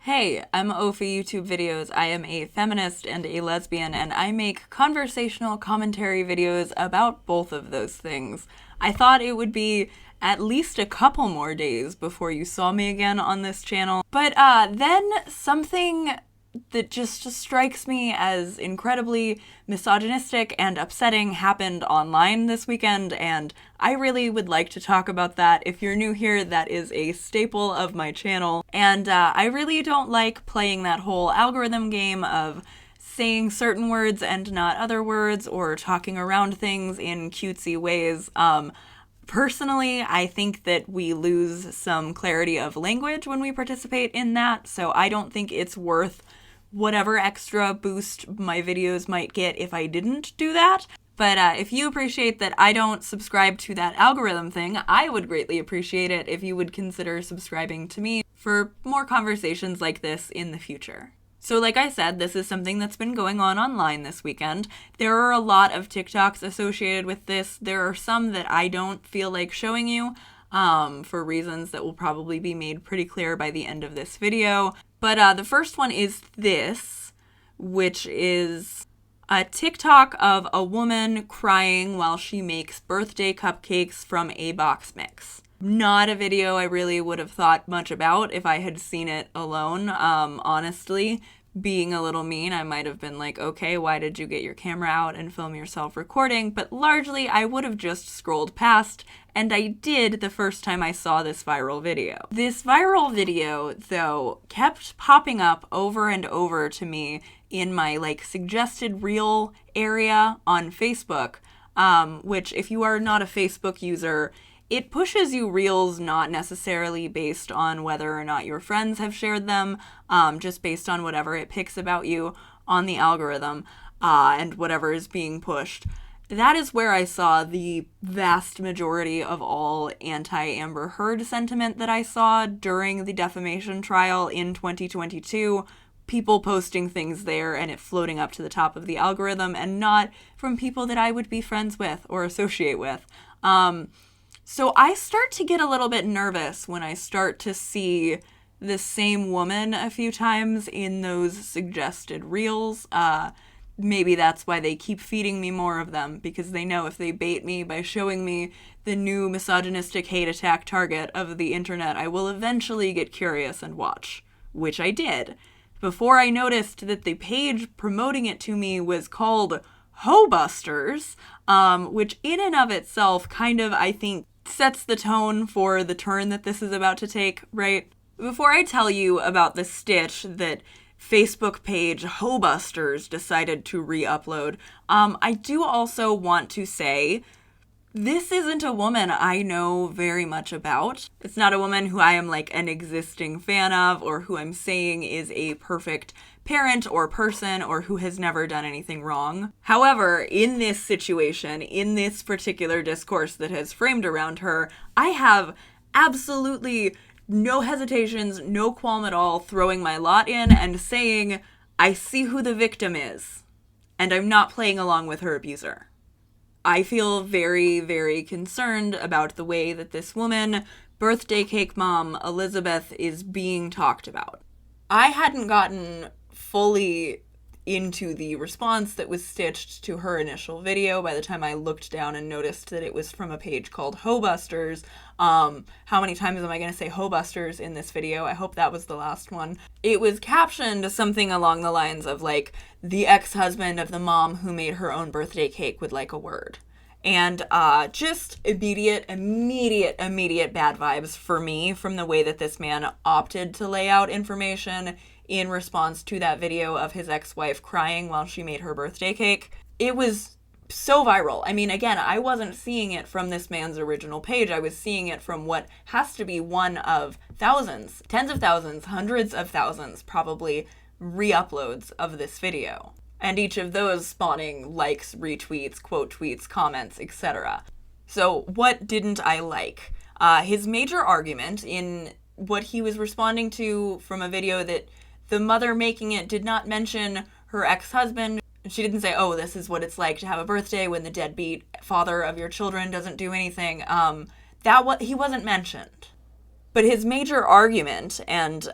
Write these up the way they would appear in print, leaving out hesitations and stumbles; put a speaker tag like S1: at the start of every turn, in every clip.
S1: Hey, I'm Ophi YouTube Videos. I am a feminist and a lesbian, and I make conversational commentary videos about both of those things. I thought it would be at least a couple more days before you saw me again on this channel, but then something that just strikes me as incredibly misogynistic and upsetting happened online this weekend, and I really would like to talk about that. If you're new here, that is a staple of my channel, and I really don't like playing that whole algorithm game of saying certain words and not other words, or talking around things in cutesy ways. Personally, I think that we lose some clarity of language when we participate in that, so I don't think it's worth whatever extra boost my videos might get if I didn't do that. But if you appreciate that I don't subscribe to that algorithm thing, I would greatly appreciate it if you would consider subscribing to me for more conversations like this in the future. So like I said, this is something that's been going on online this weekend. There are a lot of TikToks associated with this. There are some that I don't feel like showing you for reasons that will probably be made pretty clear by the end of this video. But the first one is this, which is a TikTok of a woman crying while she makes birthday cupcakes from a box mix. Not a video I really would have thought much about if I had seen it alone. Honestly, being a little mean, I might have been like, okay, why did you get your camera out and film yourself recording? But largely, I would have just scrolled past, and I did the first time I saw this viral video. This viral video, though, kept popping up over and over to me in my suggested reel area on Facebook, which if you are not a Facebook user, it pushes you reels not necessarily based on whether or not your friends have shared them, just based on whatever it picks about you on the algorithm and whatever is being pushed. That is where I saw the vast majority of all anti-Amber Heard sentiment that I saw during the defamation trial in 2022. People posting things there and it floating up to the top of the algorithm, and not from people that I would be friends with or associate with. So I start to get a little bit nervous when I start to see the same woman a few times in those suggested reels. Maybe that's why they keep feeding me more of them, because they know if they bait me by showing me the new misogynistic hate attack target of the internet, I will eventually get curious and watch, which I did. Before I noticed that the page promoting it to me was called Hobusters, which in and of itself kind of, I think, sets the tone for the turn that this is about to take, right? Before I tell you about the stitch that Facebook page Hobusters decided to re-upload, I do also want to say this isn't a woman I know very much about. It's not a woman who I am an existing fan of, or who I'm saying is a perfect parent or person, or who has never done anything wrong. However, in this situation, in this particular discourse that has framed around her, I have absolutely no hesitations, no qualm at all throwing my lot in and saying, I see who the victim is, and I'm not playing along with her abuser. I feel very, very concerned about the way that this woman, birthday cake mom Elizabeth, is being talked about. I hadn't gotten fully into the response that was stitched to her initial video by the time I looked down and noticed that it was from a page called Hobusters. How many times am I going to say Hobusters in this video? I hope that was the last one. It was captioned something along the lines of the ex-husband of the mom who made her own birthday cake would like a word. And just immediate bad vibes for me from the way that this man opted to lay out information in response to that video of his ex-wife crying while she made her birthday cake. It was so viral. I mean, again, I wasn't seeing it from this man's original page. I was seeing it from what has to be one of thousands, tens of thousands, hundreds of thousands, probably, re-uploads of this video. And each of those spawning likes, retweets, quote tweets, comments, etc. So what didn't I like? His major argument in what he was responding to from a video that the mother making it did not mention her ex-husband. She didn't say, oh, this is what it's like to have a birthday when the deadbeat father of your children doesn't do anything. He wasn't mentioned. But his major argument, and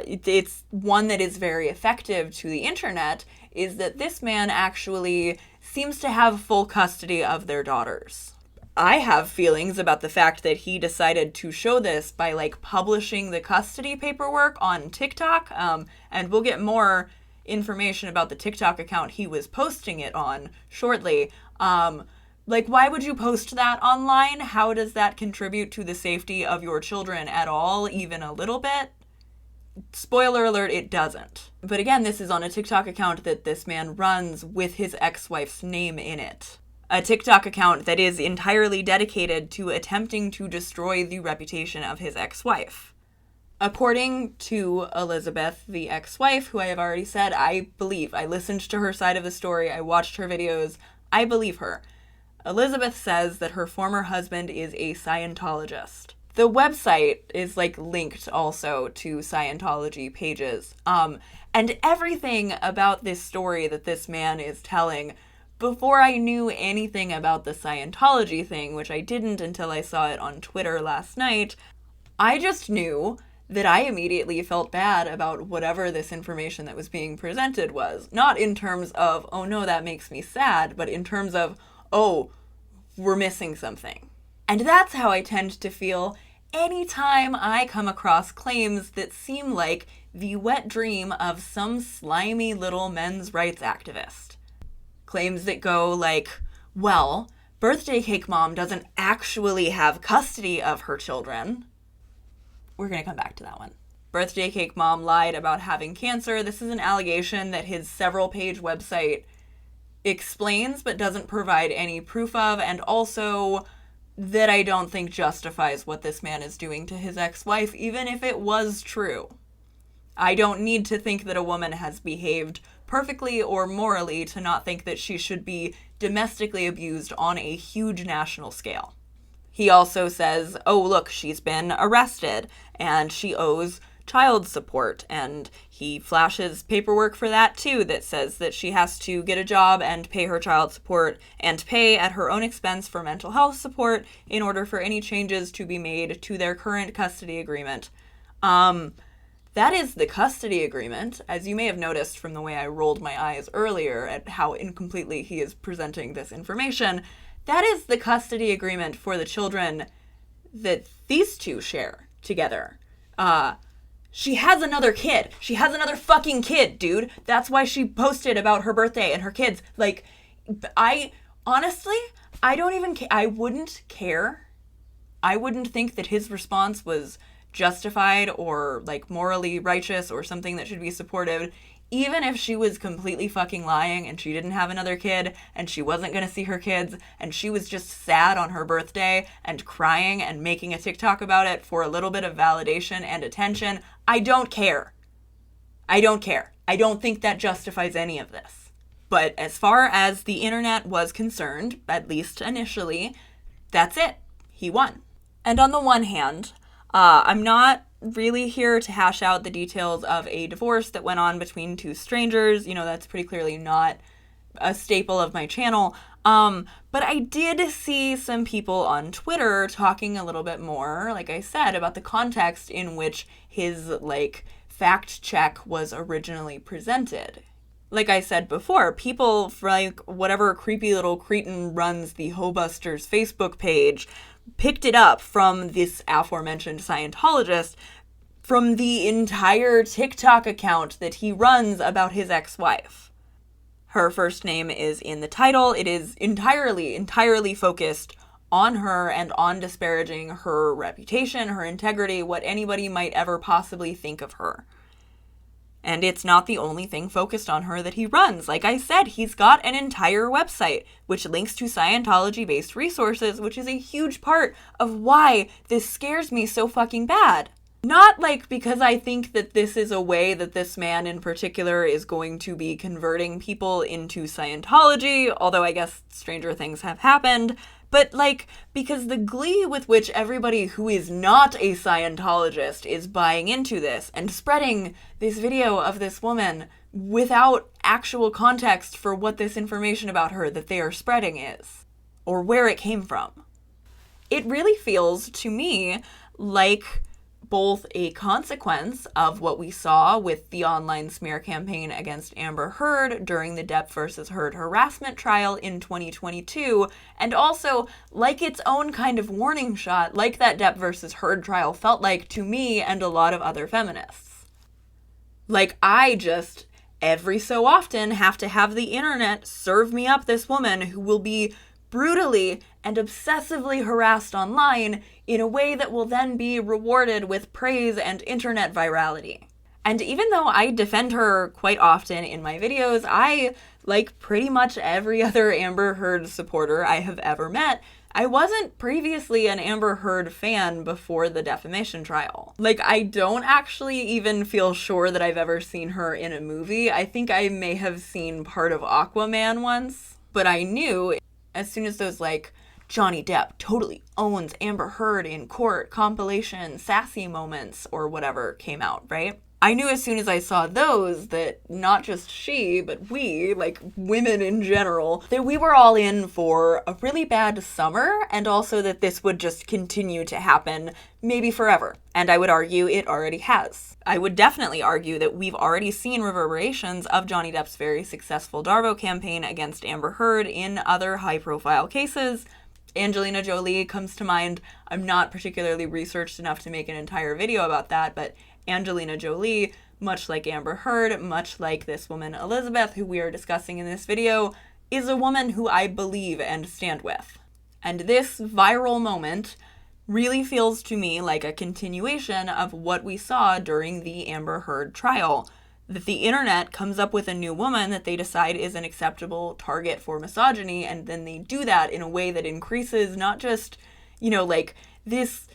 S1: it's one that is very effective to the internet, is that this man actually seems to have full custody of their daughters. I have feelings about the fact that he decided to show this by, like, publishing the custody paperwork on TikTok, and we'll get more information about the TikTok account he was posting it on shortly. Like, why would you post that online? How does that contribute to the safety of your children at all, even a little bit? Spoiler alert, it doesn't. But again, this is on a TikTok account that this man runs with his ex-wife's name in it. A TikTok account that is entirely dedicated to attempting to destroy the reputation of his ex-wife. According to Elizabeth, the ex-wife, who I have already said I believe, I listened to her side of the story, I watched her videos, I believe her. Elizabeth says that her former husband is a Scientologist. The website is, like, linked also to Scientology pages. And everything about this story that this man is telling, before I knew anything about the Scientology thing, which I didn't until I saw it on Twitter last night, I just knew that I immediately felt bad about whatever this information that was being presented was. Not in terms of, oh no, that makes me sad, but in terms of, oh, we're missing something. And that's how I tend to feel anytime I come across claims that seem like the wet dream of some slimy little men's rights activist. Claims that go like, well, birthday cake mom doesn't actually have custody of her children. We're going to come back to that one. Birthday cake mom lied about having cancer. This is an allegation that his several-page website explains but doesn't provide any proof of, and also that I don't think justifies what this man is doing to his ex-wife, even if it was true. I don't need to think that a woman has behaved perfectly or morally to not think that she should be domestically abused on a huge national scale. He also says, oh, look, she's been arrested and she owes child support, and he flashes paperwork for that too that says that she has to get a job and pay her child support and pay at her own expense for mental health support in order for any changes to be made to their current custody agreement. That is the custody agreement. As you may have noticed from the way I rolled my eyes earlier at how incompletely he is presenting this information, that is the custody agreement for the children that these two share together. She has another kid. She has another fucking kid, dude. That's why she posted about her birthday and her kids. Like, honestly, I don't even care. I wouldn't care. I wouldn't think that his response was justified or, like, morally righteous or something that should be supported, even if she was completely fucking lying and she didn't have another kid and she wasn't going to see her kids and she was just sad on her birthday and crying and making a TikTok about it for a little bit of validation and attention. I don't care. I don't care. I don't think that justifies any of this. But as far as the internet was concerned, at least initially, that's it. He won. And on the one hand, I'm not really here to hash out the details of a divorce that went on between two strangers. You know, that's pretty clearly not a staple of my channel. But I did see some people on Twitter talking a little bit more, like I said, about the context in which his, like, fact check was originally presented. Like I said before, people, like, whatever creepy little cretin runs the Hobusters Facebook page, picked it up from this aforementioned Scientologist from the entire TikTok account that he runs about his ex-wife. Her first name is in the title. It is entirely focused on her and on disparaging her reputation, her integrity, what anybody might ever possibly think of her. And it's not the only thing focused on her that he runs. Like I said, he's got an entire website which links to Scientology-based resources, which is a huge part of why this scares me so fucking bad. Not, like, because I think that this is a way that this man in particular is going to be converting people into Scientology, although I guess stranger things have happened, but, like, because the glee with which everybody who is not a Scientologist is buying into this and spreading this video of this woman without actual context for what this information about her that they are spreading is, or where it came from. It really feels to me like both a consequence of what we saw with the online smear campaign against Amber Heard during the Depp versus Heard harassment trial in 2022, and also like its own kind of warning shot, like that Depp versus Heard trial felt like to me and a lot of other feminists. Like, I just, every so often, have to have the internet serve me up this woman who will be brutally and obsessively harassed online in a way that will then be rewarded with praise and internet virality. And even though I defend her quite often in my videos, I, like pretty much every other Amber Heard supporter I have ever met, I wasn't previously an Amber Heard fan before the defamation trial. Like, I don't actually even feel sure that I've ever seen her in a movie. I think I may have seen part of Aquaman once, but I knew as soon as those, like, Johnny Depp totally owns Amber Heard in court compilation sassy moments or whatever came out, right? I knew as soon as I saw those that not just she, but we, like women in general, that we were all in for a really bad summer, and also that this would just continue to happen maybe forever. And I would argue it already has. I would definitely argue that we've already seen reverberations of Johnny Depp's very successful Darvo campaign against Amber Heard in other high-profile cases. Angelina Jolie comes to mind. I'm not particularly researched enough to make an entire video about that, but Angelina Jolie, much like Amber Heard, much like this woman Elizabeth, who we are discussing in this video, is a woman who I believe and stand with. And this viral moment really feels to me like a continuation of what we saw during the Amber Heard trial. That the internet comes up with a new woman that they decide is an acceptable target for misogyny, and then they do that in a way that increases not just, like this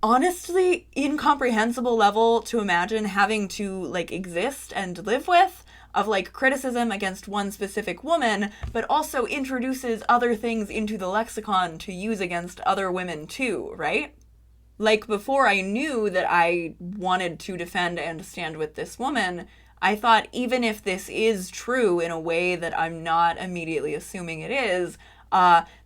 S1: honestly incomprehensible level to imagine having to, like, exist and live with, of, like, criticism against one specific woman, but also introduces other things into the lexicon to use against other women too, right? Like, before I knew that I wanted to defend and stand with this woman, I thought even if this is true in a way that I'm not immediately assuming it is,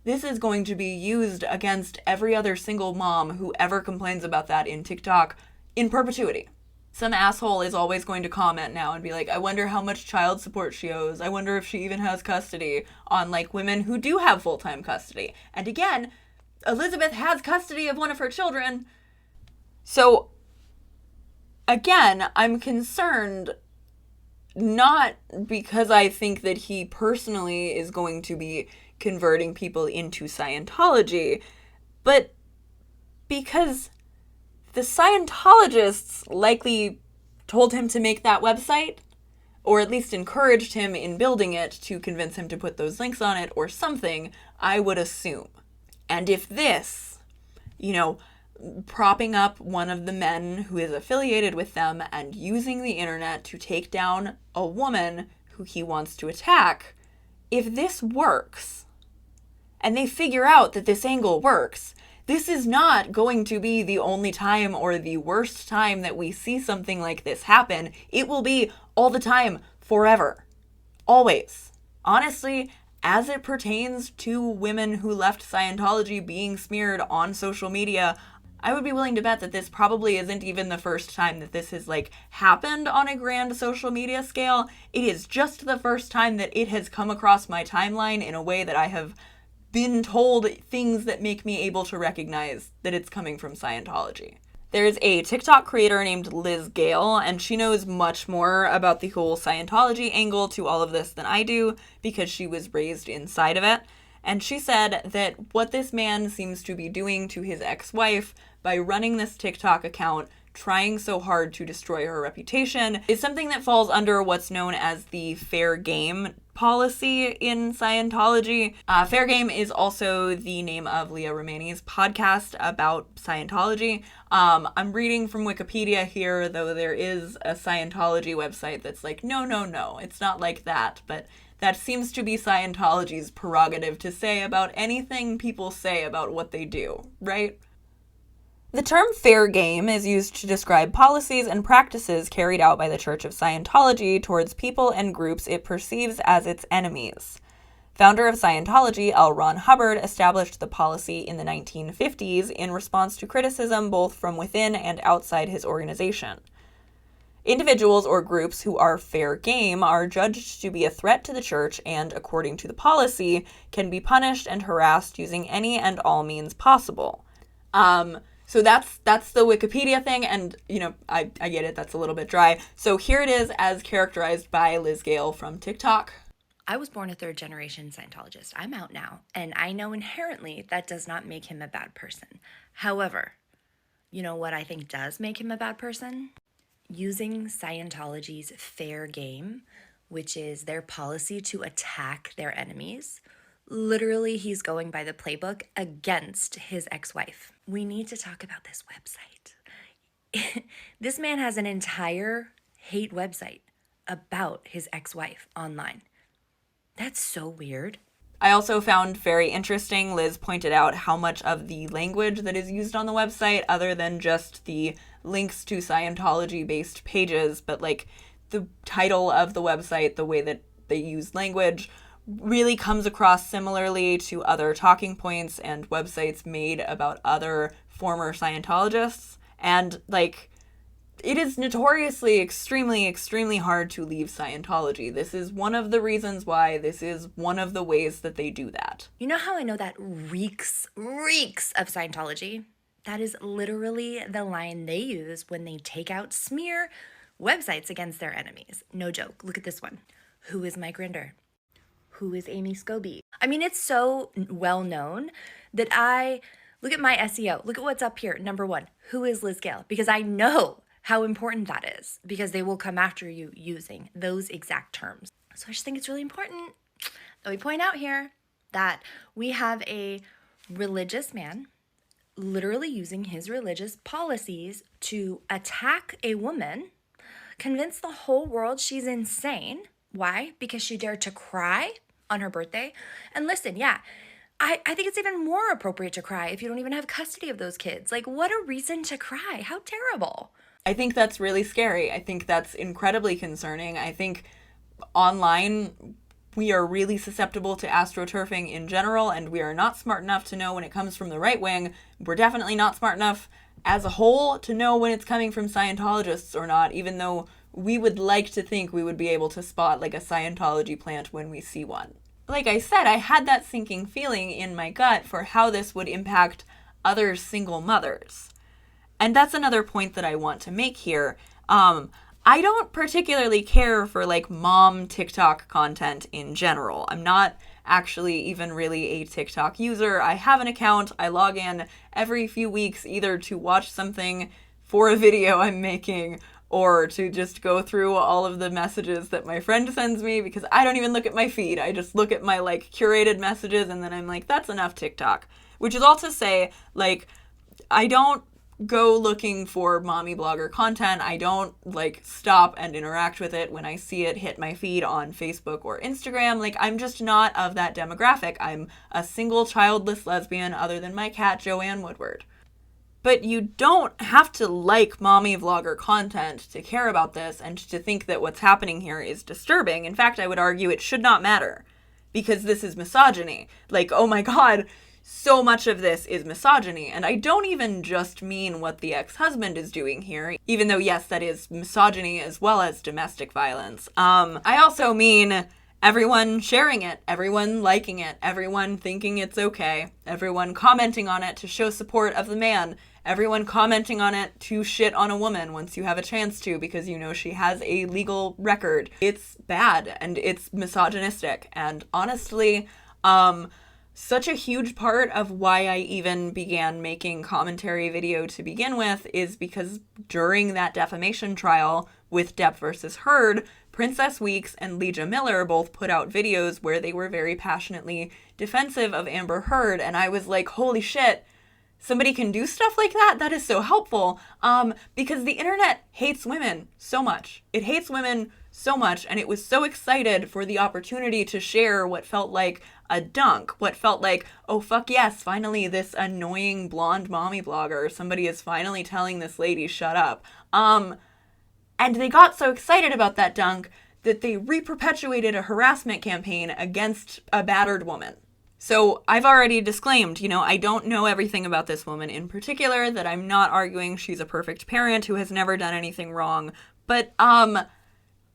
S1: this is going to be used against every other single mom who ever complains about that in TikTok in perpetuity. Some asshole is always going to comment now and be like, I wonder how much child support she owes. I wonder if she even has custody, on, like, women who do have full-time custody. And again, Elizabeth has custody of one of her children. So, again, I'm concerned not because I think that he personally is going to be converting people into Scientology, but because the Scientologists likely told him to make that website, or at least encouraged him in building it to convince him to put those links on it or something, I would assume. And if this, propping up one of the men who is affiliated with them and using the internet to take down a woman who he wants to attack, if this works, and they figure out that this angle works, this is not going to be the only time or the worst time that we see something like this happen. It will be all the time, forever. Always. Honestly, as it pertains to women who left Scientology being smeared on social media, I would be willing to bet that this probably isn't even the first time that this has, like, happened on a grand social media scale. It is just the first time that it has come across my timeline in a way that I have been told things that make me able to recognize that it's coming from Scientology. There's a TikTok creator named Liz Gale, and she knows much more about the whole Scientology angle to all of this than I do, because she was raised inside of it. And she said that what this man seems to be doing to his ex-wife by running this TikTok account, trying so hard to destroy her reputation, is something that falls under what's known as the fair game policy in Scientology. Fair Game is also the name of Leah Remini's podcast about Scientology. I'm reading from Wikipedia here, though there is a Scientology website that's like, no, it's not like that, but that seems to be Scientology's prerogative to say about anything people say about what they do, right? The term fair game is used to describe policies and practices carried out by the Church of Scientology towards people and groups it perceives as its enemies. Founder of Scientology, L. Ron Hubbard, established the policy in the 1950s in response to criticism both from within and outside his organization. Individuals or groups who are fair game are judged to be a threat to the church and, according to the policy, can be punished and harassed using any and all means possible. So that's the Wikipedia thing, and, I get it, that's a little bit dry. So here it is as characterized by Liz Gale from TikTok.
S2: I was born a third-generation Scientologist. I'm out now, and I know inherently that does not make him a bad person. However, you know what I think does make him a bad person? Using Scientology's fair game, which is their policy to attack their enemies. Literally, he's going by the playbook against his ex-wife. We need to talk about this website. This man has an entire hate website about his ex-wife online. That's so weird.
S1: I also found very interesting, Liz pointed out how much of the language that is used on the website, other than just the links to Scientology-based pages, but like the title of the website, the way that they use language, really comes across similarly to other talking points and websites made about other former Scientologists. And like, it is notoriously extremely, extremely hard to leave Scientology. This is one of the reasons why. This is one of the ways that they do that.
S2: You know how I know that reeks of Scientology? That is literally the line they use when they take out smear websites against their enemies. No joke. Look at this one. Who is Mike Rinder? Who is Amy Scobie? I mean, it's so well known that I look at my SEO. Look at what's up here. Number 1, who is Liz Gale? Because I know how important that is, because they will come after you using those exact terms. So I just think it's really important that we point out here that we have a religious man literally using his religious policies to attack a woman, convince the whole world she's insane. Why? Because she dared to cry on her birthday. And listen, I think it's even more appropriate to cry if you don't even have custody of those kids. Like, what a reason to cry. How terrible.
S1: I think that's really scary. I think that's incredibly concerning. I think online we are really susceptible to astroturfing in general, and we are not smart enough to know when it comes from the right wing. We're definitely not smart enough as a whole to know when it's coming from Scientologists or not, even though we would like to think we would be able to spot like a Scientology plant when we see one. Like I said, I had that sinking feeling in my gut for how this would impact other single mothers. And that's another point that I want to make here. I don't particularly care for like mom TikTok content in general. I'm not actually even really a TikTok user. I have an account. I log in every few weeks either to watch something for a video I'm making or to just go through all of the messages that my friend sends me, because I don't even look at my feed. I just look at my like curated messages and then I'm like, that's enough TikTok. Which is all to say, like, I don't go looking for mommy blogger content. I don't like stop and interact with it when I see it hit my feed on Facebook or Instagram. Like, I'm just not of that demographic. I'm a single childless lesbian other than my cat Joanne Woodward. But you don't have to like mommy vlogger content to care about this and to think that what's happening here is disturbing. In fact, I would argue it should not matter, because this is misogyny. Like, oh my God, so much of this is misogyny. And I don't even just mean what the ex-husband is doing here, even though, yes, that is misogyny as well as domestic violence. I also mean everyone sharing it, everyone liking it, everyone thinking it's okay, everyone commenting on it to show support of the man, everyone commenting on it to shit on a woman once you have a chance to because you know she has a legal record. It's bad and it's misogynistic. And honestly, such a huge part of why I even began making commentary video to begin with is because during that defamation trial with Depp versus Heard, Princess Weeks and Legia Miller both put out videos where they were very passionately defensive of Amber Heard, and I was like, holy shit, somebody can do stuff like that? That is so helpful, because the internet hates women so much. It hates women so much, and it was so excited for the opportunity to share what felt like a dunk, what felt like, oh fuck yes, finally this annoying blonde mommy blogger, somebody is finally telling this lady shut up. And they got so excited about that dunk that they re-perpetuated a harassment campaign against a battered woman. So I've already disclaimed, I don't know everything about this woman in particular, that I'm not arguing she's a perfect parent who has never done anything wrong, but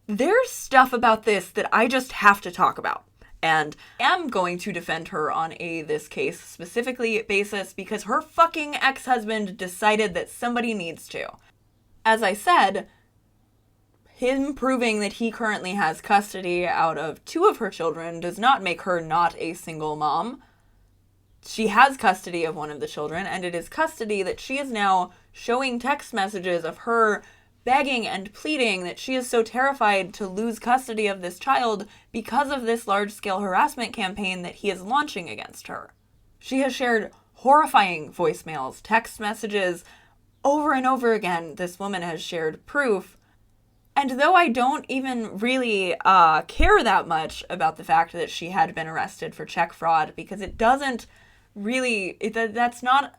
S1: there's stuff about this that I just have to talk about. And I am going to defend her on this case specifically basis because her fucking ex-husband decided that somebody needs to. As I said, him proving that he currently has custody out of 2 of her children does not make her not a single mom. She has custody of one of the children, and it is custody that she is now showing text messages of her begging and pleading that she is so terrified to lose custody of this child because of this large-scale harassment campaign that he is launching against her. She has shared horrifying voicemails, text messages. Over and over again, this woman has shared proof. And though I don't even really care that much about the fact that she had been arrested for check fraud, because it doesn't really, it's not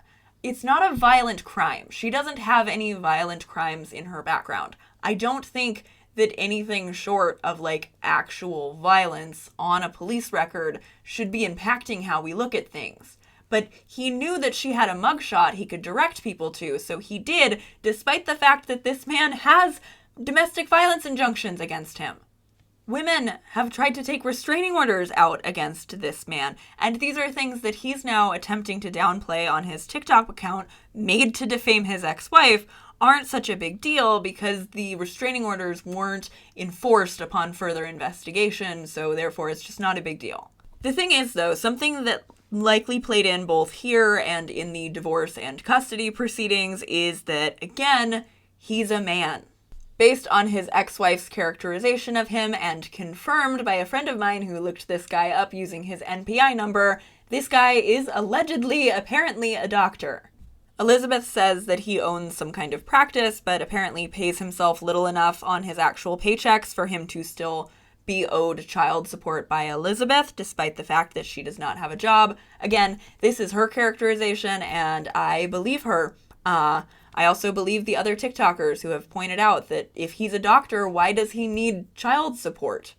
S1: a violent crime. She doesn't have any violent crimes in her background. I don't think that anything short of actual violence on a police record should be impacting how we look at things. But he knew that she had a mugshot he could direct people to, so he did, despite the fact that this man has domestic violence injunctions against him. Women have tried to take restraining orders out against this man, and these are things that he's now attempting to downplay on his TikTok account, made to defame his ex-wife, aren't such a big deal because the restraining orders weren't enforced upon further investigation, so therefore it's just not a big deal. The thing is, though, something that likely played in both here and in the divorce and custody proceedings is that, again, he's a man. Based on his ex-wife's characterization of him and confirmed by a friend of mine who looked this guy up using his NPI number, this guy is apparently a doctor. Elizabeth says that he owns some kind of practice, but apparently pays himself little enough on his actual paychecks for him to still be owed child support by Elizabeth, despite the fact that she does not have a job. Again, this is her characterization, and I believe her. I also believe the other TikTokers who have pointed out that if he's a doctor, why does he need child support?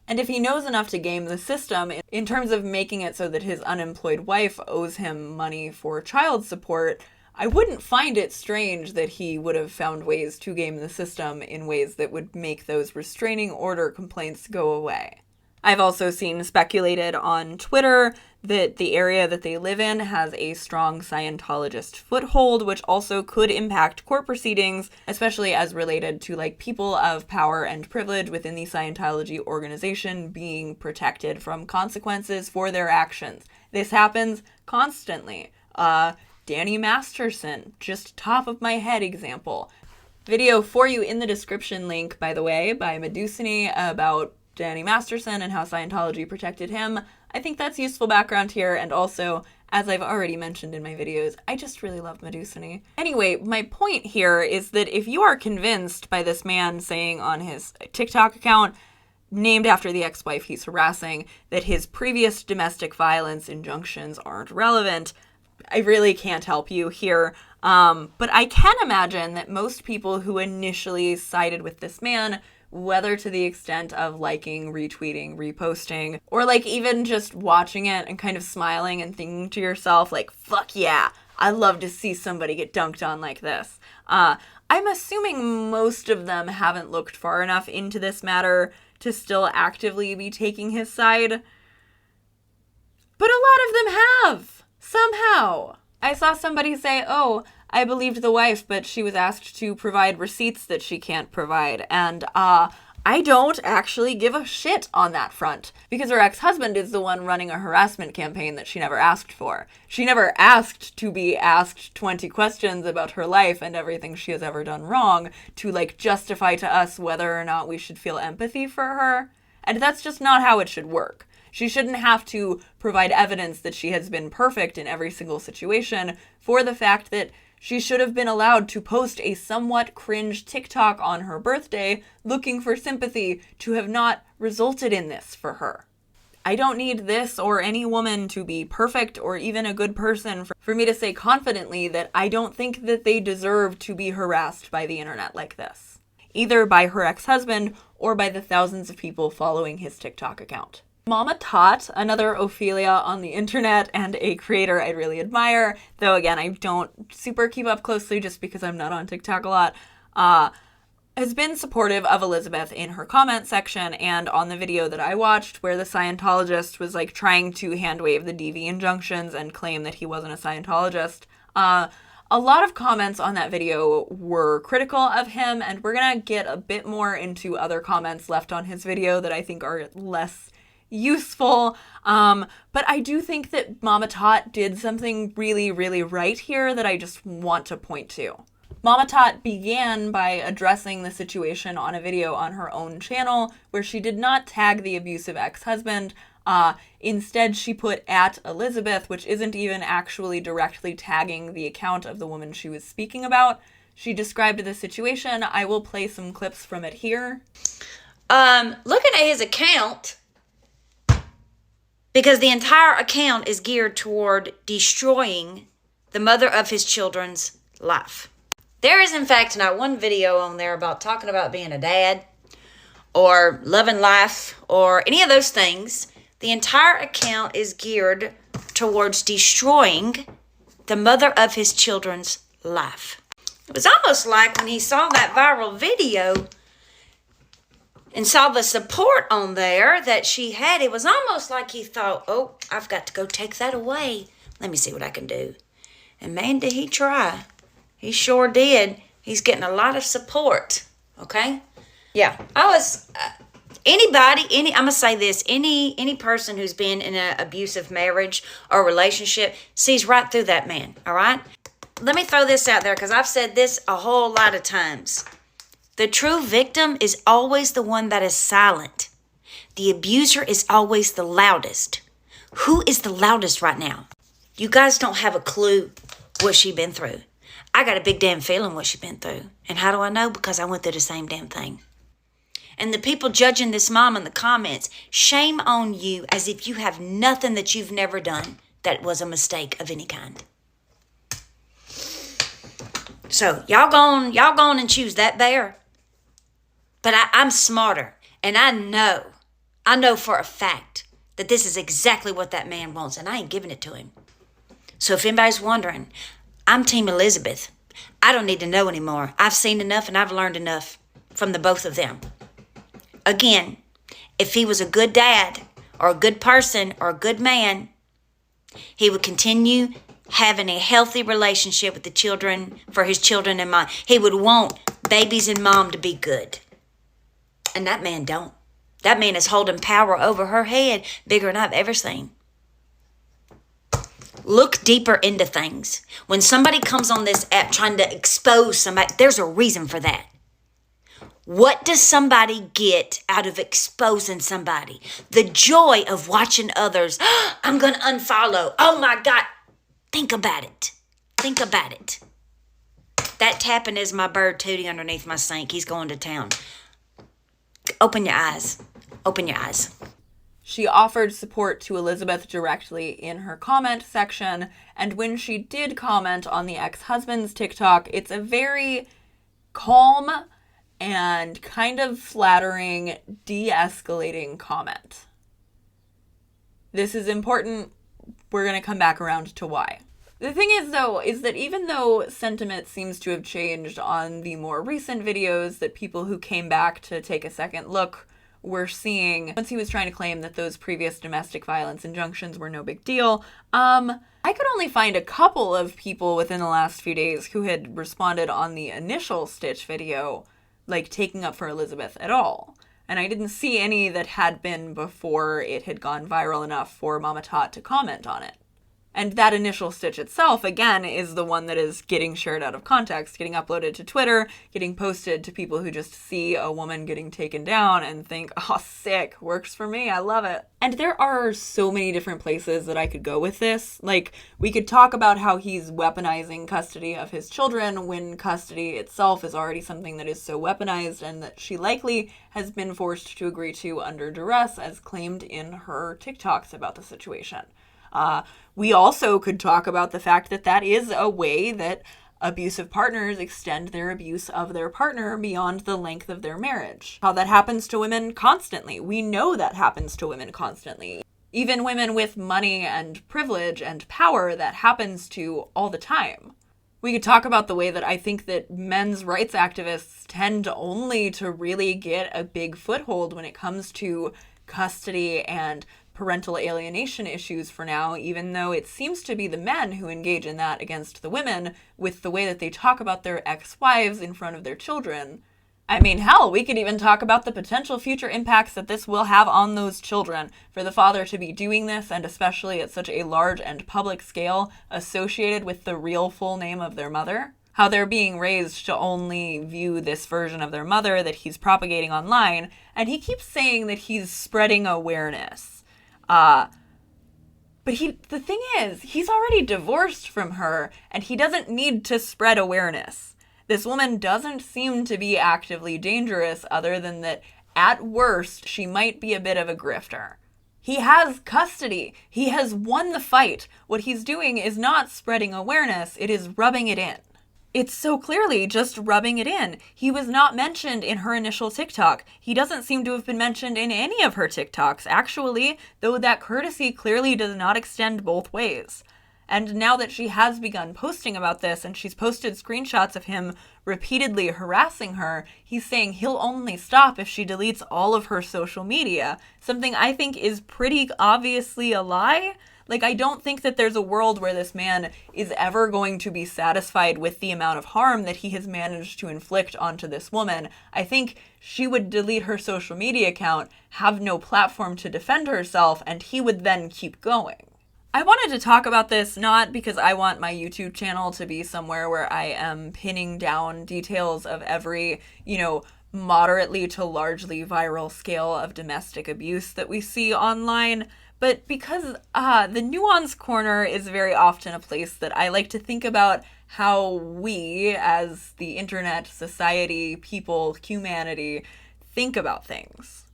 S1: And if he knows enough to game the system in terms of making it so that his unemployed wife owes him money for child support, I wouldn't find it strange that he would have found ways to game the system in ways that would make those restraining order complaints go away. I've also seen speculated on Twitter that the area that they live in has a strong Scientologist foothold, which also could impact court proceedings, especially as related to people of power and privilege within the Scientology organization being protected from consequences for their actions. This happens constantly. Danny Masterson, just top of my head example. Video for you in the description link, by the way, by Medusini about Danny Masterson and how Scientology protected him. I think that's useful background here, and also, as I've already mentioned in my videos, I just really love Medusini. Anyway, my point here is that if you are convinced by this man saying on his TikTok account, named after the ex-wife he's harassing, that his previous domestic violence injunctions aren't relevant, I really can't help you here. But I can imagine that most people who initially sided with this man, whether to the extent of liking, retweeting, reposting, or even just watching it and kind of smiling and thinking to yourself fuck yeah, I love to see somebody get dunked on like this. I'm assuming most of them haven't looked far enough into this matter to still actively be taking his side. But a lot of them have, somehow. I saw somebody say, oh, I believed the wife, but she was asked to provide receipts that she can't provide. And I don't actually give a shit on that front, because her ex-husband is the one running a harassment campaign that she never asked for. She never asked to be asked 20 questions about her life and everything she has ever done wrong to justify to us whether or not we should feel empathy for her. And that's just not how it should work. She shouldn't have to provide evidence that she has been perfect in every single situation for the fact that she should have been allowed to post a somewhat cringe TikTok on her birthday looking for sympathy to have not resulted in this for her. I don't need this or any woman to be perfect or even a good person for me to say confidently that I don't think that they deserve to be harassed by the internet like this. either by her ex-husband or by the thousands of people following his TikTok account. Mama Tot, another Ophelia on the internet and a creator I really admire, though again, I don't super keep up closely just because I'm not on TikTok a lot, has been supportive of Elizabeth in her comment section and on the video that I watched where the Scientologist was like trying to hand wave the DV injunctions and claim that he wasn't a Scientologist. A lot of comments on that video were critical of him, and we're gonna get a bit more into other comments left on his video that I think are less useful. But I do think that Mama Tot did something really, really right here that I just want to point to. Mama Tot began by addressing the situation on a video on her own channel where she did not tag the abusive ex-husband. Instead, she put @Elizabeth, which isn't even actually directly tagging the account of the woman she was speaking about. She described the situation. I will play some clips from it here.
S3: Looking at his account, because the entire account is geared toward destroying the mother of his children's life. There is, in fact, not one video on there about talking about being a dad or loving life or any of those things. The entire account is geared towards destroying the mother of his children's life. It was almost like when he saw that viral video and saw the support on there that she had, it was almost like he thought, oh, I've got to go take that away. Let me see what I can do. And man, did he try. He sure did. He's getting a lot of support, okay? Yeah, I was... I'm going to say this, any person who's been in an abusive marriage or relationship sees right through that man, all right? Let me throw this out there because I've said this a whole lot of times. The true victim is always the one that is silent. The abuser is always the loudest. Who is the loudest right now? You guys don't have a clue what she's been through. I got a big damn feeling what she's been through. And how do I know? Because I went through the same damn thing. And the people judging this mom in the comments, shame on you as if you have nothing that you've never done that was a mistake of any kind. So y'all go on and choose that bear. But I'm smarter, and I know for a fact that this is exactly what that man wants, and I ain't giving it to him. So if anybody's wondering, I'm Team Elizabeth. I don't need to know anymore. I've seen enough and I've learned enough from the both of them. Again, if he was a good dad or a good person or a good man, he would continue having a healthy relationship with the children, for his children and mine. He would want babies and mom to be good. And that man don't. That man is holding power over her head bigger than I've ever seen. Look deeper into things. When somebody comes on this app trying to expose somebody, there's a reason for that. What does somebody get out of exposing somebody? The joy of watching others. I'm going to unfollow. Oh my God. Think about it. Think about it. That tapping is my bird Tootie underneath my sink. He's going to town. Open your eyes. Open your eyes.
S1: She offered support to Elizabeth directly in her comment section, and when she did comment on the ex-husband's TikTok, it's a very calm and kind of flattering, de-escalating comment. This is important. We're going to come back around to why. The thing is, though, is that even though sentiment seems to have changed on the more recent videos that people who came back to take a second look were seeing, once he was trying to claim that those previous domestic violence injunctions were no big deal, I could only find a couple of people within the last few days who had responded on the initial Stitch video, like taking up for Elizabeth at all. And I didn't see any that had been before it had gone viral enough for Mama Tot to comment on it. And that initial Stitch itself, again, is the one that is getting shared out of context, getting uploaded to Twitter, getting posted to people who just see a woman getting taken down and think, oh, sick, works for me, I love it. And there are so many different places that I could go with this. Like, we could talk about how he's weaponizing custody of his children when custody itself is already something that is so weaponized and that she likely has been forced to agree to under duress, as claimed in her TikToks about the situation. We also could talk about the fact that that is a way that abusive partners extend their abuse of their partner beyond the length of their marriage. How that happens to women constantly. We know that happens to women constantly. Even women with money and privilege and power, that happens to all the time. We could talk about the way that I think that men's rights activists tend only to really get a big foothold when it comes to custody and parental alienation issues for now, even though it seems to be the men who engage in that against the women with the way that they talk about their ex-wives in front of their children. I mean, hell, we could even talk about the potential future impacts that this will have on those children. For the father to be doing this, and especially at such a large and public scale, associated with the real full name of their mother. How they're being raised to only view this version of their mother that he's propagating online, and he keeps saying that he's spreading awareness. But the thing is, he's already divorced from her, and he doesn't need to spread awareness. This woman doesn't seem to be actively dangerous, other than that, at worst, she might be a bit of a grifter. He has custody. He has won the fight. What he's doing is not spreading awareness, it is rubbing it in. It's so clearly just rubbing it in. He was not mentioned in her initial TikTok. He doesn't seem to have been mentioned in any of her TikToks, actually, though that courtesy clearly does not extend both ways. And now that she has begun posting about this, and she's posted screenshots of him repeatedly harassing her, he's saying he'll only stop if she deletes all of her social media, something I think is pretty obviously a lie. Like, I don't think that there's a world where this man is ever going to be satisfied with the amount of harm that he has managed to inflict onto this woman. I think she would delete her social media account, have no platform to defend herself, and he would then keep going. I wanted to talk about this not because I want my YouTube channel to be somewhere where I am pinning down details of every, moderately to largely viral scale of domestic abuse that we see online, but because the nuance corner is very often a place that I like to think about how we, as the internet, society, people, humanity, think about things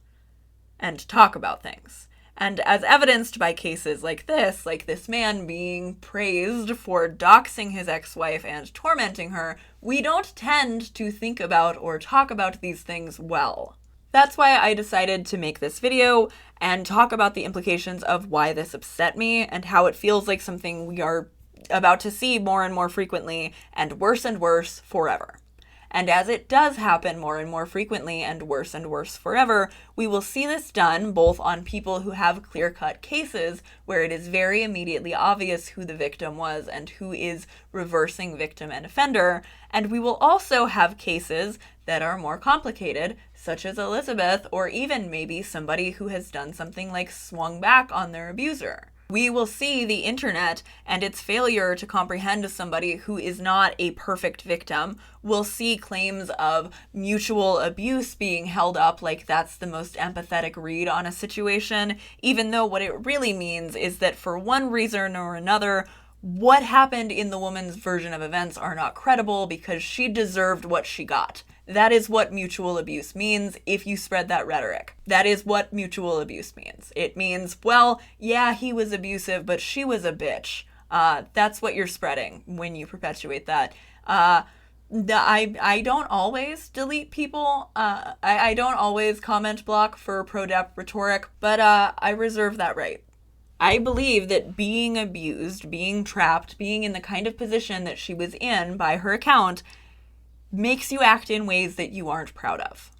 S1: and talk about things. And as evidenced by cases like this man being praised for doxing his ex-wife and tormenting her, we don't tend to think about or talk about these things well. That's why I decided to make this video and talk about the implications of why this upset me and how it feels like something we are about to see more and more frequently and worse forever. And as it does happen more and more frequently and worse forever, we will see this done both on people who have clear-cut cases where it is very immediately obvious who the victim was and who is reversing victim and offender, and we will also have cases that are more complicated, such as Elizabeth, or even maybe somebody who has done something like swung back on their abuser. We will see the internet and its failure to comprehend somebody who is not a perfect victim. We'll see claims of mutual abuse being held up like that's the most empathetic read on a situation, even though what it really means is that for one reason or another, what happened in the woman's version of events are not credible because she deserved what she got. That is what mutual abuse means if you spread that rhetoric. That is what mutual abuse means. It means, well, yeah, he was abusive, but she was a bitch. That's what you're spreading when you perpetuate that. I don't always delete people. I don't always comment block for pro-dep rhetoric, but I reserve that right. I believe that being abused, being trapped, being in the kind of position that she was in by her account makes you act in ways that you aren't proud of.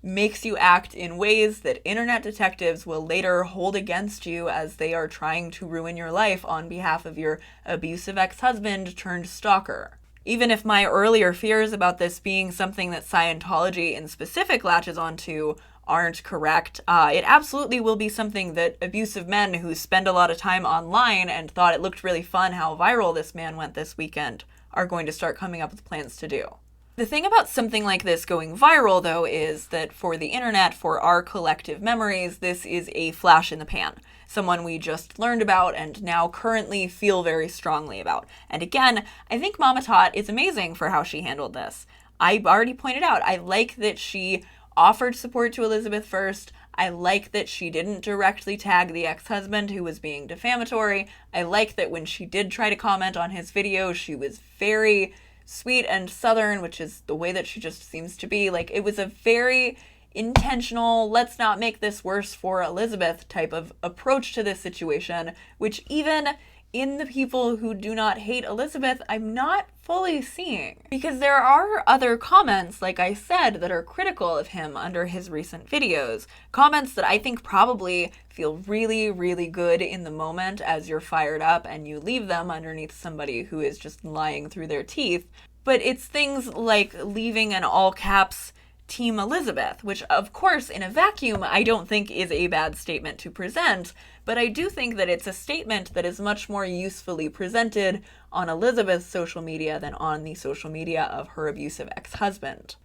S1: Makes you act in ways that internet detectives will later hold against you as they are trying to ruin your life on behalf of your abusive ex-husband turned stalker. Even if my earlier fears about this being something that Scientology in specific latches onto aren't correct, it absolutely will be something that abusive men who spend a lot of time online and thought it looked really fun how viral this man went this weekend are going to start coming up with plans to do. The thing about something like this going viral, though, is that for the internet, for our collective memories, this is a flash in the pan. Someone we just learned about and now currently feel very strongly about. And again, I think Mama Tot is amazing for how she handled this. I already pointed out, I like that she offered support to Elizabeth first. I like that she didn't directly tag the ex-husband who was being defamatory. I like that when she did try to comment on his video, she was very sweet and southern, which is the way that she just seems to be. Like, it was a very intentional, let's not make this worse for Elizabeth type of approach to this situation, which even in the people who do not hate Elizabeth, I'm not fully seeing. Because there are other comments, like I said, that are critical of him under his recent videos. Comments that I think probably feel really, really good in the moment as you're fired up and you leave them underneath somebody who is just lying through their teeth. But it's things like leaving an all caps Team Elizabeth, which of course in a vacuum I don't think is a bad statement to present, but I do think that it's a statement that is much more usefully presented on Elizabeth's social media than on the social media of her abusive ex-husband.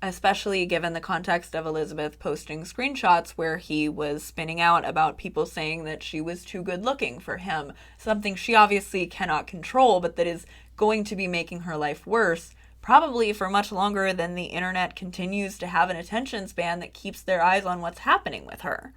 S1: Especially given the context of Elizabeth posting screenshots where he was spinning out about people saying that she was too good looking for him, something she obviously cannot control, but that is going to be making her life worse, probably for much longer than the internet continues to have an attention span that keeps their eyes on what's happening with her.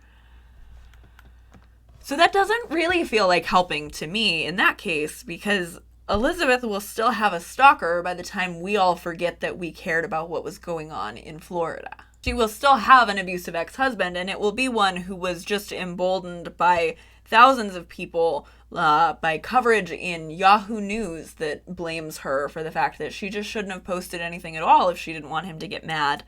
S1: So that doesn't really feel like helping to me in that case, because Elizabeth will still have a stalker by the time we all forget that we cared about what was going on in Florida. She will still have an abusive ex-husband, and it will be one who was just emboldened by thousands of people, by coverage in Yahoo News that blames her for the fact that she just shouldn't have posted anything at all if she didn't want him to get mad.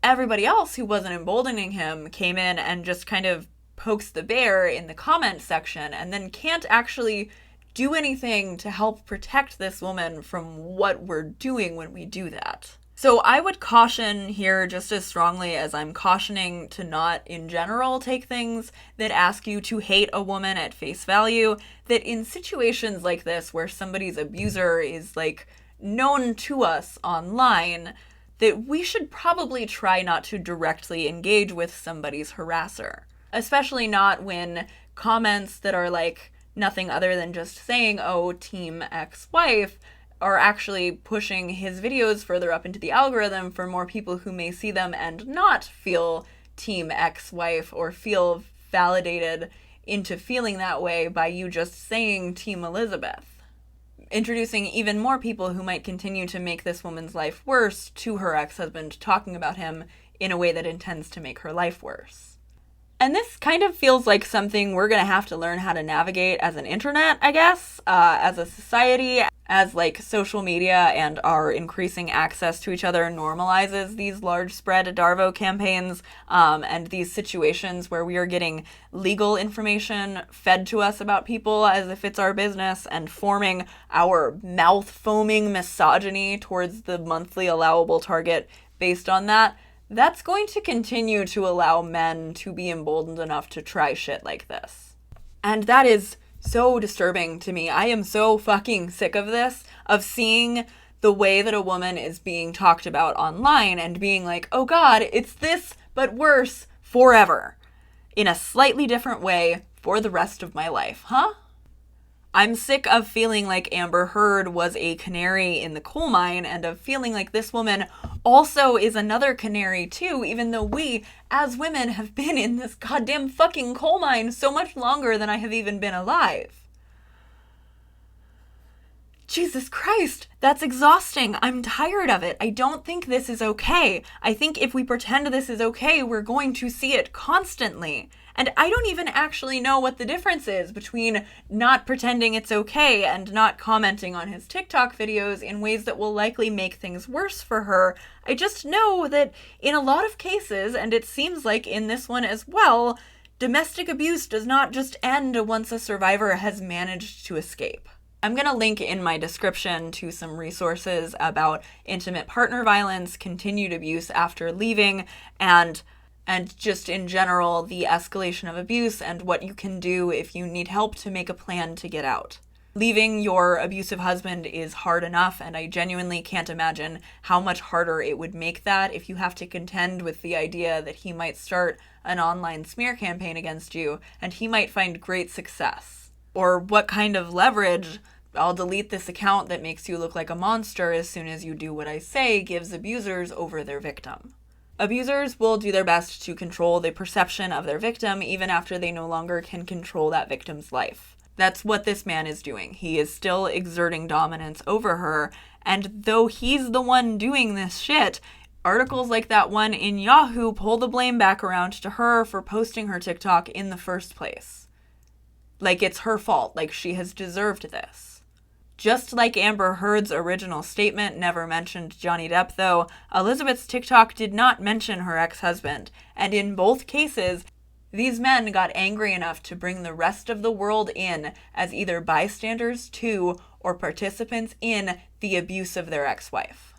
S1: Everybody else who wasn't emboldening him came in and just kind of pokes the bear in the comment section and then can't actually do anything to help protect this woman from what we're doing when we do that. So I would caution here just as strongly as I'm cautioning to not in general take things that ask you to hate a woman at face value, that in situations like this where somebody's abuser is like known to us online, that we should probably try not to directly engage with somebody's harasser. Especially not when comments that are like nothing other than just saying, oh, team ex-wife, are actually pushing his videos further up into the algorithm for more people who may see them and not feel team ex-wife or feel validated into feeling that way by you just saying team Elizabeth. Introducing even more people who might continue to make this woman's life worse to her ex-husband, talking about him in a way that intends to make her life worse. And this kind of feels like something we're going to have to learn how to navigate as an internet, I guess, as a society, as like social media and our increasing access to each other normalizes these large spread Darvo campaigns, and these situations where we are getting legal information fed to us about people as if it's our business and forming our mouth foaming misogyny towards the monthly allowable target based on that. That's going to continue to allow men to be emboldened enough to try shit like this. And that is so disturbing to me. I am so fucking sick of this, of seeing the way that a woman is being talked about online and being like, oh God, it's this, but worse forever, in a slightly different way for the rest of my life, huh? I'm sick of feeling like Amber Heard was a canary in the coal mine and of feeling like this woman also is another canary too, even though we, as women, have been in this goddamn fucking coal mine so much longer than I have even been alive. Jesus Christ, that's exhausting. I'm tired of it. I don't think this is okay. I think if we pretend this is okay, we're going to see it constantly. And I don't even actually know what the difference is between not pretending it's okay and not commenting on his TikTok videos in ways that will likely make things worse for her. I just know that in a lot of cases, and it seems like in this one as well, domestic abuse does not just end once a survivor has managed to escape. I'm going to link in my description to some resources about intimate partner violence, continued abuse after leaving, and just in general, the escalation of abuse and what you can do if you need help to make a plan to get out. Leaving your abusive husband is hard enough, and I genuinely can't imagine how much harder it would make that if you have to contend with the idea that he might start an online smear campaign against you, and he might find great success. Or what kind of leverage, I'll delete this account that makes you look like a monster as soon as you do what I say, gives abusers over their victim. Abusers will do their best to control the perception of their victim even after they no longer can control that victim's life. That's what this man is doing. He is still exerting dominance over her. And though he's the one doing this shit, articles like that one in Yahoo pull the blame back around to her for posting her TikTok in the first place. Like it's her fault. Like she has deserved this. Just like Amber Heard's original statement never mentioned Johnny Depp, though, Elizabeth's TikTok did not mention her ex-husband. And in both cases, these men got angry enough to bring the rest of the world in as either bystanders to or participants in the abuse of their ex-wife.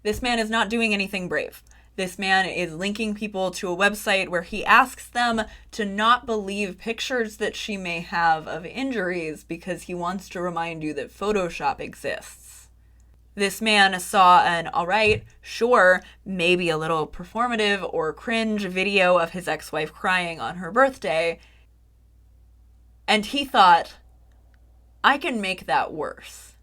S1: This man is not doing anything brave. This man is linking people to a website where he asks them to not believe pictures that she may have of injuries because he wants to remind you that Photoshop exists. This man saw an, all right, sure, maybe a little performative or cringe video of his ex-wife crying on her birthday, and he thought, I can make that worse.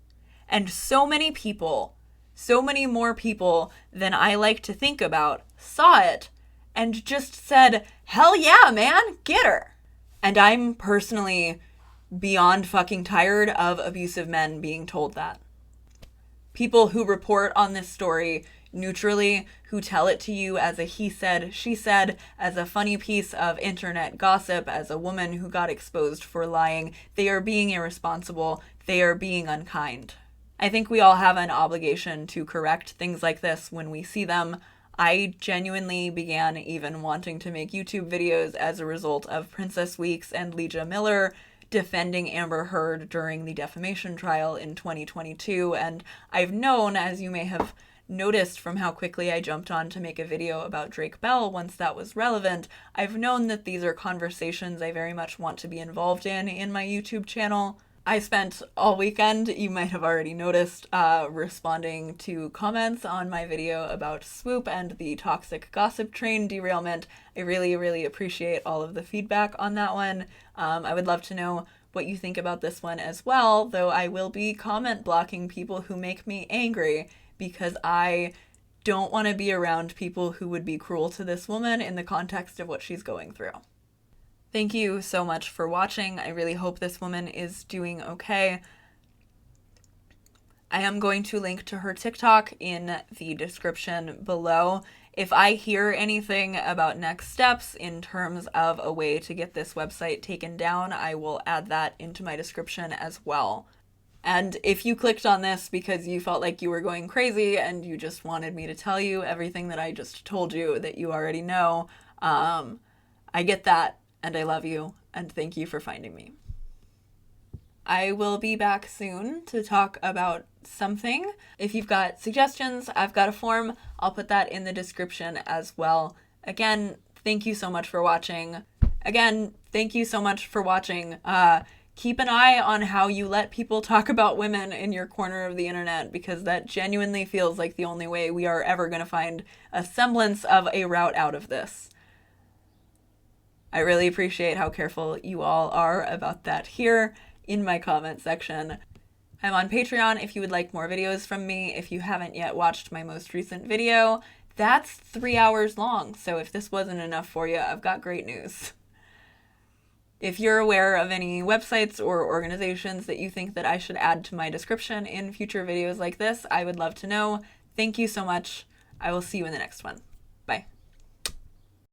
S1: And so many people, so many more people than I like to think about, saw it and just said, hell yeah, man, get her. And I'm personally beyond fucking tired of abusive men being told that. People who report on this story neutrally, who tell it to you as a he said, she said, as a funny piece of internet gossip, as a woman who got exposed for lying, they are being irresponsible, they are being unkind. I think we all have an obligation to correct things like this when we see them. I genuinely began even wanting to make YouTube videos as a result of Princess Weeks and Legia Miller defending Amber Heard during the defamation trial in 2022, and I've known, as you may have noticed from how quickly I jumped on to make a video about Drake Bell once that was relevant, I've known that these are conversations I very much want to be involved in my YouTube channel. I spent all weekend, you might have already noticed, responding to comments on my video about Swoop and the toxic gossip train derailment. I really, really appreciate all of the feedback on that one. I would love to know what you think about this one as well, though I will be comment blocking people who make me angry because I don't want to be around people who would be cruel to this woman in the context of what she's going through. Thank you so much for watching. I really hope this woman is doing okay. I am going to link to her TikTok in the description below. If I hear anything about next steps in terms of a way to get this website taken down, I will add that into my description as well. And if you clicked on this because you felt like you were going crazy and you just wanted me to tell you everything that I just told you that you already know, I get that. And I love you, and thank you for finding me. I will be back soon to talk about something. If you've got suggestions, I've got a form. I'll put that in the description as well. Again, thank you so much for watching. Keep an eye on how you let people talk about women in your corner of the internet, because that genuinely feels like the only way we are ever going to find a semblance of a route out of this. I really appreciate how careful you all are about that here in my comment section. I'm on Patreon if you would like more videos from me. If you haven't yet watched my most recent video, that's 3 hours long. So if this wasn't enough for you, I've got great news. If you're aware of any websites or organizations that you think that I should add to my description in future videos like this, I would love to know. Thank you so much. I will see you in the next one.